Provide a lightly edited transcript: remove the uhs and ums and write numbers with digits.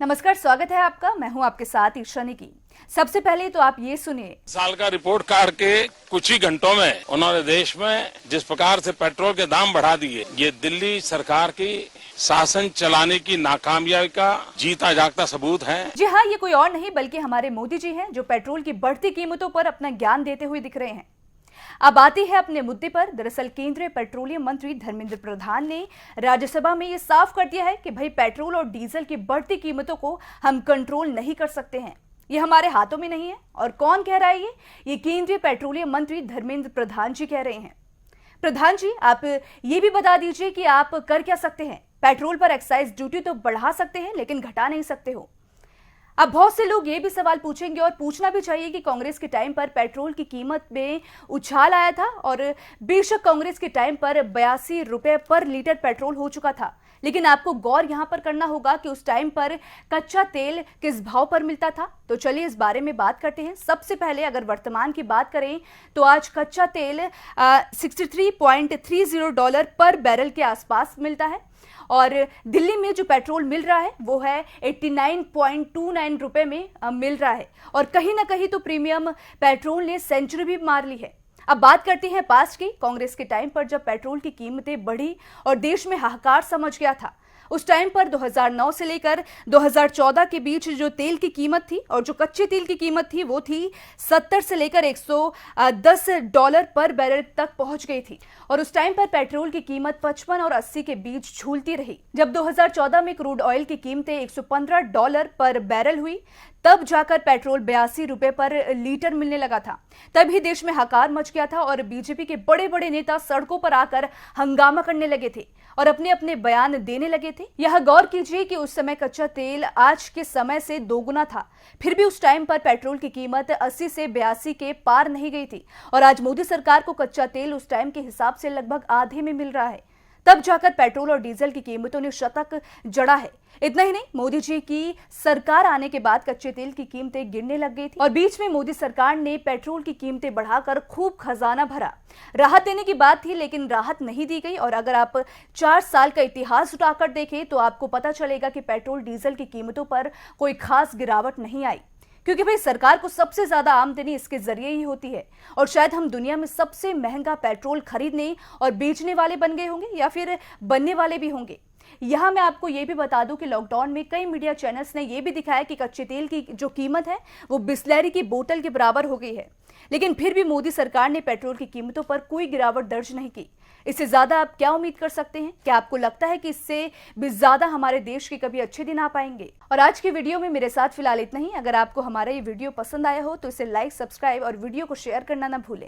नमस्कार, स्वागत है आपका। मैं हूं आपके साथ ईशा निकी। सबसे पहले तो आप ये सुनिए। साल का रिपोर्ट कार्ड के कुछ ही घंटों में उन्होंने देश में जिस प्रकार से पेट्रोल के दाम बढ़ा दिए, ये दिल्ली सरकार की शासन चलाने की नाकामयाबी का जीता जागता सबूत है। जी हाँ, ये कोई और नहीं बल्कि हमारे मोदी जी हैं, जो पेट्रोल की बढ़ती कीमतों पर अपना ज्ञान देते हुए दिख रहे हैं। अब आती है अपने मुद्दे पर। दरअसल केंद्रीय पेट्रोलियम मंत्री धर्मेंद्र प्रधान ने राज्यसभा में ये साफ कर दिया है कि भाई पेट्रोल और डीजल की बढ़ती कीमतों को हम कंट्रोल नहीं कर सकते हैं, ये हमारे हाथों में नहीं है। और कौन कह रहा है ये केंद्रीय पेट्रोलियम मंत्री धर्मेंद्र प्रधान जी कह रहे हैं। प्रधान जी, आप ये भी बता दीजिए कि आप कर क्या सकते हैं। पेट्रोल पर एक्साइज ड्यूटी तो बढ़ा सकते हैं लेकिन घटा नहीं सकते हो। अब बहुत से लोग ये भी सवाल पूछेंगे और पूछना भी चाहिए कि कांग्रेस के टाइम पर पेट्रोल की कीमत में उछाल आया था और बेशक कांग्रेस के टाइम पर 82 रुपए पर लीटर पेट्रोल हो चुका था, लेकिन आपको गौर यहां पर करना होगा कि उस टाइम पर कच्चा तेल किस भाव पर मिलता था। तो चलिए इस बारे में बात करते हैं। सबसे पहले अगर वर्तमान की बात करें तो आज कच्चा तेल $63.30 पर बैरल के आसपास मिलता है और दिल्ली में जो पेट्रोल मिल रहा है वो है 89.29 रुपए में मिल रहा है। और कहीं ना कहीं तो प्रीमियम पेट्रोल ने सेंचुरी भी मार ली है। अब बात करते हैं पास्ट की। कांग्रेस के टाइम पर जब पेट्रोल की कीमतें बढ़ी और देश में हाहाकार समझ गया था, उस टाइम पर 2009 से लेकर 2014 के बीच जो तेल की कीमत थी और जो कच्चे तेल की कीमत थी वो थी 70 से लेकर $110 पर बैरल तक पहुंच गई थी। और उस टाइम पर पेट्रोल की कीमत 55 और 80 के बीच झूलती रही। जब 2014 में क्रूड ऑयल की कीमतें $115 पर बैरल हुई, तब जाकर पेट्रोल 82 रुपए पर लीटर मिलने लगा था। तभी देश में हाहाकार मच गया था और बीजेपी के बड़े बड़े नेता सड़कों पर आकर हंगामा करने लगे थे और अपने अपने बयान देने लगे थे। यह गौर कीजिए कि उस समय कच्चा तेल आज के समय से दोगुना था, फिर भी उस टाइम पर पेट्रोल की कीमत 80 से 82 के पार नहीं गई थी। और आज मोदी सरकार को कच्चा तेल उस टाइम के हिसाब से लगभग आधे में मिल रहा है। तब जाकर पेट्रोल और डीजल की कीमतों ने शतक जड़ा है। इतना ही नहीं, मोदी जी की सरकार आने के बाद कच्चे तेल की कीमतें गिरने लग गई थी और बीच में मोदी सरकार ने पेट्रोल की कीमतें बढ़ाकर खूब खजाना भरा। राहत देने की बात थी लेकिन राहत नहीं दी गई। और अगर आप 4 साल का इतिहास उठाकर देखें तो आपको पता चलेगा कि पेट्रोल डीजल की कीमतों पर कोई खास गिरावट नहीं आई, क्योंकि भाई सरकार को सबसे ज्यादा आमदनी इसके जरिए ही होती है। और शायद हम दुनिया में सबसे महंगा पेट्रोल खरीदने और बेचने वाले बन गए होंगे या फिर बनने वाले भी होंगे। यहां मैं आपको यह भी बता दूं कि लॉकडाउन में कई मीडिया चैनल्स ने यह भी दिखाया कि कच्चे तेल की जो कीमत है वो बिस्लेरी की बोतल के बराबर हो गई है, लेकिन फिर भी मोदी सरकार ने पेट्रोल की कीमतों पर कोई गिरावट दर्ज नहीं की। इससे ज्यादा आप क्या उम्मीद कर सकते हैं? क्या आपको लगता है कि इससे भी ज्यादा हमारे देश के कभी अच्छे दिन आ पाएंगे? और आज की वीडियो में मेरे साथ फिलहाल इतना ही। अगर आपको हमारा ये वीडियो पसंद आया हो तो इसे लाइक, सब्सक्राइब और वीडियो को शेयर करना ना भूलें।